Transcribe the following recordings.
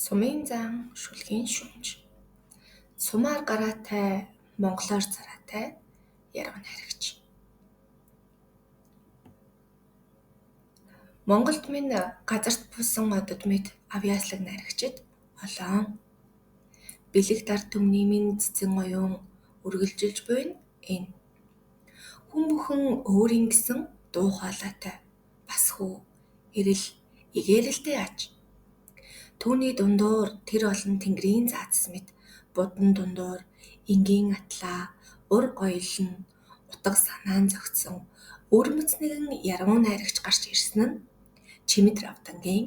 Сумын зан шүлгийн шүмж. Сумаар гараатай, монголоор цараатай яруу найрагч. Монголд минь газарт бусан одод мэд авьяаслаг найрагчид олоон. Бэлэгт ард түмний минь цэцэн оюун үргэлжилж буйна энэ. Хүн бүхэн өөрийн гэсэн дуу хоолойтой бас хүү эрэл игээрэлтэй аж. Түүний дундуур тэр олон тэнгэрийн заацс мэд будан дундуур энгийн атлаа ур гоёлн утга санаан зохицсон өвөрмөц нэгэн яруу найрагч гарч ирсэн нь Чимэд Равдангийн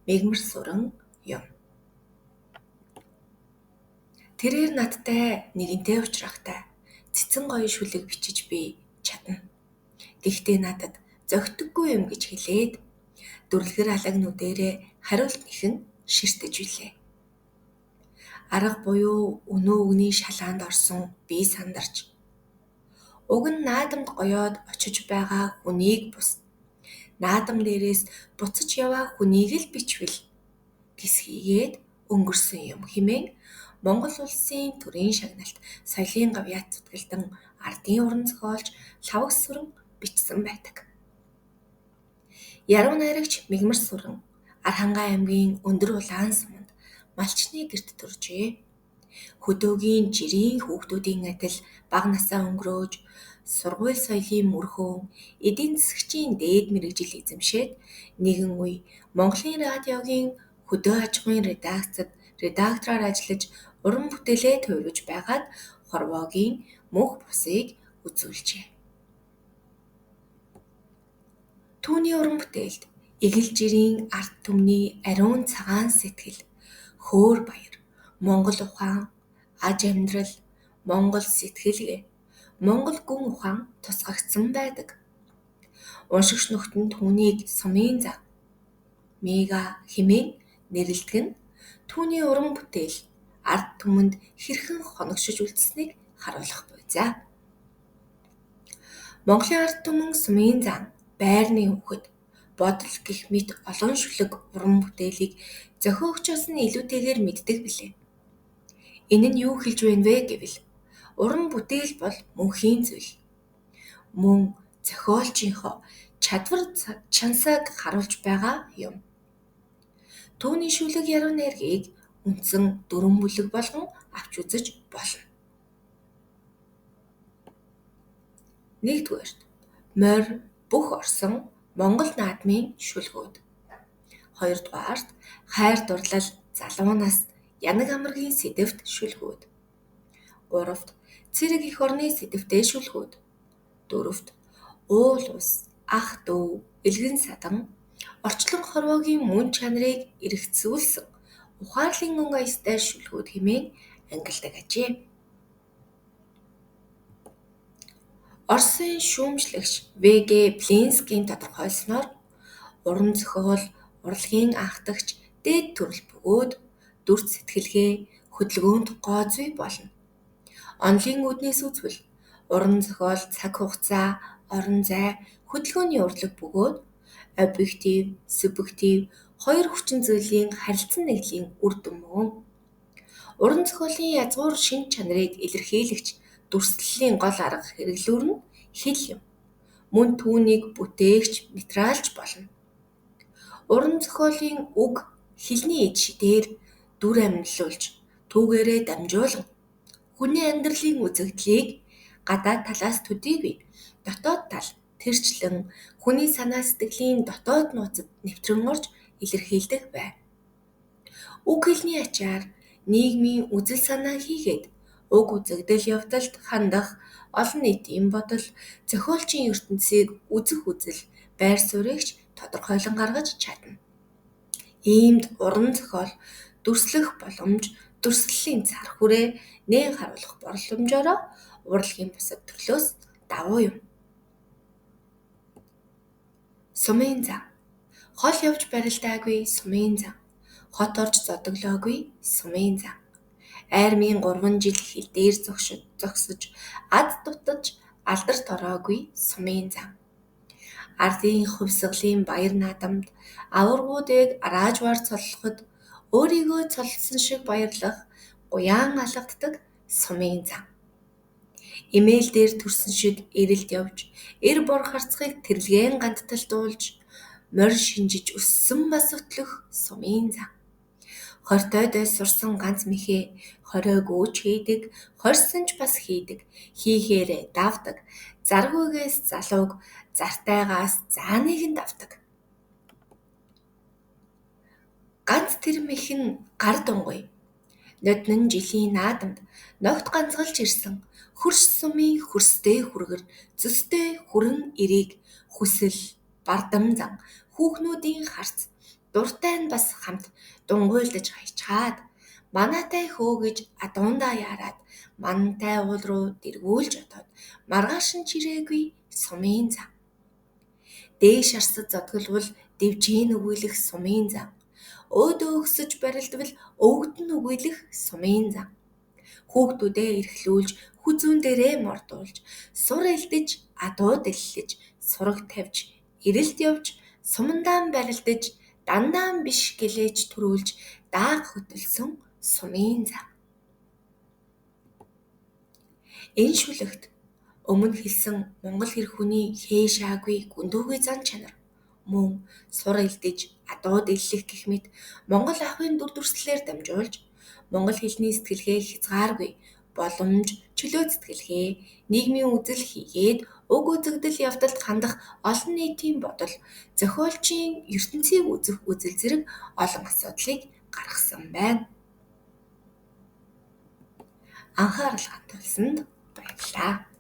мегмар сүрэн юм. Тэрээр надтай нэгэнтээ уулзрахтай цэцэн гоё шүлэг бичиж би чадна. Гэхдээ надад зохидоггүй юм гэж хэлээд дүрлэгэр алаг нүдэрээ хариулт нэхэн ширтэж билээ. Арга буюу өнөө өгний шалаанд орсон би сандарч. Уг нь наадамд гоёод очиж байгаа хүнийг бус. Наадам дээрээс буцаж яваа хүнийг л бичвэл гисхийгээд өнгөрсөн юм хэмээн Монгол улсын төрийн шагналт соёлын гавьяат зүтгэлдэн ардын уран зохиолч Лавагс сүрэн бичсэн байдаг. Яруу найрагч мегмар сүрэн Архангай аймгийн Өндөр Улаан суманд малчны гэрт төржээ. Хөдөөгийн жирийн хүүхдүүдийн адил бага насаа өнгөрөөж сургууль соёлын мөрхөөн эдийн засагчийн дээд мэргэжил эзэмшээд нэгэн үе Монголын радиогийн хөдөө аж ахуйн редакцид редактороор ажиллаж уран бүтээлээ туйлж байгаад хорвоогийн мөнх бусыг үзүүлжээ. Түүний уран бүтээлд эгэл жирийн ард түмний ариун цагаан сэтгэл, хөөр баяр, Монгол ухаан, аж амьдрал, Монгол сэтгэлгээ, Монгол гүн ухаан тусгагдсан байдаг. Уншигч нөхдөнд түүнийг сумын зан мега хэмээн нэрлэдэг нь түүний уран бүтээл ард түмэнд хэрхэн хоногшиж үлдсэнийг харуулах буй за. Монголын ард түмэн сумын зан, байрны үхэд, бодол гэх мэт олон шүлэг уран бүтээлийг зохиогчоос нь илүүтэйгээр мэддэг билээ. Энэ нь юу хэлж байна вэ гэвэл уран бүтээл бол мөнхийн зүйл. Мөн зохиолчийнхоо чадвар чансааг харуулж байгаа юм. Түүний шүлэг яруу найргийг үндсэн 4 бүлэг болгон авч үзэж болно. 1-р морь бүх орсон Монгол наадмын шүлгүүд. 2-р хайр дурлал залуунаас янаг амаргийн сэдэвт шүлгүүд. 3-р цэрэг эх орны сэдэвтэй шүлгүүд. 4-р уул ус, ах дүү, элгэн садан орчлон хорвоогийн мөн чанарыг эргэцүүлсэн ухаарлын өнгө аястай шүлгүүд хэмээн ангилдаг ажээ. Оросын шүүмжлэгч В.Г. Блинскийн тодорхойлсноор уран зохиол, урлагийн анхдагч дээд төрөл бөгөөд дүрд сэтгэлгээ, хөдөлгөөнд гоо зүй болно. Онолын үүднээс үзвэл уран зохиол цаг хугацаа, орон зай, хөдөлгөөний урлаг бөгөөд объектив, субъектив хоёр хүчин зүйлийн харилцан нэгдлийн үр дүн мөн. Уран зохиолын язгуур шинж чанарыг илэрхийлэгч дүрслэлийн гол арга хэрэглүүр нь хэл юм. Мөн түүнийг бүтээгч, материалч болно. Уран зохиолын үг хэлний эд шидээр дүр амьлуулж, түүгээрээ дамжуулан хүний амьдралын үзэгдлийг гадаад талаас төдийгүй дотоод тал тэрчлэн хүний санаа сэтгэлийн дотоод нууцад нэвтрэн орж илэрхийлдэг байв. Үг хэлний ачаар нийгмийн үзэл санаа хийгээд уг үзэгдэл явдалд хандах олон нийтийн бодол, зохиолчийн ертөнцийг үзэх үзэл, байр суурьгч тодорхойлон гаргаж чадна. Иймд уран зохиол дүрслэх боломж, дүрслэлийн цар хүрээ нээн харуулах боломжоор урлагийн бусад төрлөөс давуу юм. Сумын зан. Хол явж барилдаагүй сумын зан. Хот орж зодоглоогүй сумын зан. Айрмын 3 жил хил дээр зогсож ад дутаж алдарт ороогүй сумын зан. Ардын хувьсгалын баяр наадамд аваргуудыг араажваар цоллоход Өөрийгөө цолсон шиг баярлах, уяан алгаддаг сумын зан. Эмээл дээр төрсөн шиг эрэлд явж, эр бор харцгийг тэрлэгийн ганталд дуулж, морь шинжиж өссөн бас өтлөх сумын зан. Хортой дойс сурсан ганц мэхээ хориог өөч хийдэг, хорьсон ч бас хийдэг, хийхээрээ давдаг, заргүйгээс залууг, зартайгаас зааныг нь давдаг. Ганц тэр мэхэн гар дунгуй, ноднон жилийн наадамд ногт ганцгалж ирсэн хөрш сумын хөрстэй хүргэр цөстэй хүрэн эрийг хүсэл бардам зан хүүхнүүдийн харц дуртай нь бас хамт дунгуйлдаж хайчаад манаатай хөө гэж адуундаа яарад манантай уул руу дэргүүлж отоод маргааш нь чирээгүй сумын зан. Дээш арсад зодголбол дэвжийн өгүүлэх сумын зан. Өөдөө өксөж барилдвал өвгд нь өгүүлэх сумын зан. Хүүхдүүдээ эрхлүүлж, хүзүүн дээрээ мордуулж, сур элдэж, адуу дэллэж, сураг тавьж, эрэлд явж, сумандаан барилдаж, дандаан биш гэлээж төрүүлж, дааг хөтөлсөн сумын зан. Энэ шүлэгт өмнө хэлсэн монгол хэр хүний хээшаагүй гүндүүгүй зан чанар мөн сур элдэж адуу дэллэх гэх мэт монгол ахуйн дүр төрслөөр дамжуулж монгол хэлний сэтгэлгээ хязгааргүй боломж чөлөө сэтгэлгээ нийгмийн үзэл хийгээд уг үзэгдэл явдалд хандах олон нийтийн бодол зохиолчийн ертөнцийг үзэх үзэл зэрэг олон асуудлыг гаргасан байна. Анхаарал хандуулсанд баярлалаа.